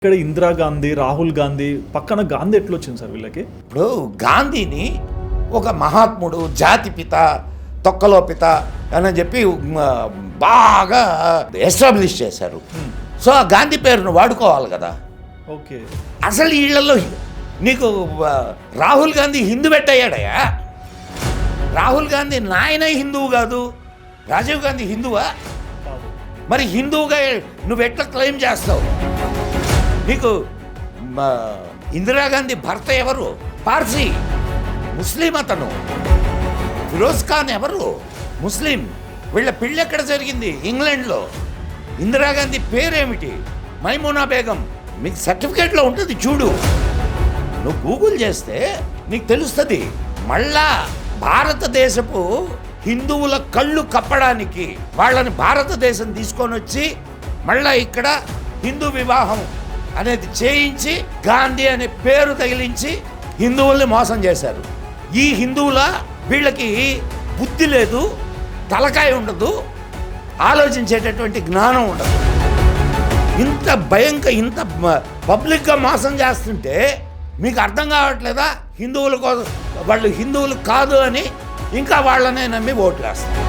ఇక్కడ ఇందిరాగాంధీ, రాహుల్ గాంధీ పక్కన గాంధీ ఎట్లా వచ్చింది సార్ వీళ్ళకి? ఇప్పుడు గాంధీని ఒక మహాత్ముడు, జాతిపిత, తొక్కలో పిత అని చెప్పి బాగా ఎస్టాబ్లిష్ చేశారు. సో ఆ గాంధీ పేరును వాడుకోవాలి కదా. ఓకే, అసలు వీళ్ళల్లో నీకు రాహుల్ గాంధీ హిందూ పెట్టయ్యాడయా? రాహుల్ గాంధీ నాయన హిందువు కాదు, రాజీవ్ గాంధీ హిందువా? మరి హిందువుగా నువ్వు ఎట్లా క్లెయిమ్ చేస్తావు? నీకు ఇందిరాగాంధీ భర్త ఎవరు? పార్సీ, ముస్లిం. అతను ఫిరోజ్ ఖాన్ ఎవరు? ముస్లిం. వీళ్ళ పెళ్ళి ఎక్కడ జరిగింది? ఇంగ్లాండ్లో. ఇందిరాగాంధీ పేరేమిటి? మైమూనా బేగం. మీకు సర్టిఫికేట్లో ఉంటుంది, చూడు. నువ్వు గూగుల్ చేస్తే నీకు తెలుస్తుంది. మళ్ళా భారతదేశపు హిందువుల కళ్ళు కప్పడానికి వాళ్ళని భారతదేశం తీసుకొని వచ్చి మళ్ళా ఇక్కడ హిందూ వివాహం అనేది చేయించి గాంధీ అనే పేరు తగిలించి హిందువుల్ని మోసం చేశారు. ఈ హిందువుల వీళ్ళకి బుద్ధి లేదు, తలకాయ ఉండదు, ఆలోచించేటటువంటి జ్ఞానం ఉండదు. ఇంత ఇంత పబ్లిక్గా మోసం చేస్తుంటే మీకు అర్థం కావట్లేదా? హిందువుల కోసం వాళ్ళు హిందువులు కాదు అని ఇంకా వాళ్ళనే నమ్మి ఓట్లు వేస్తారు.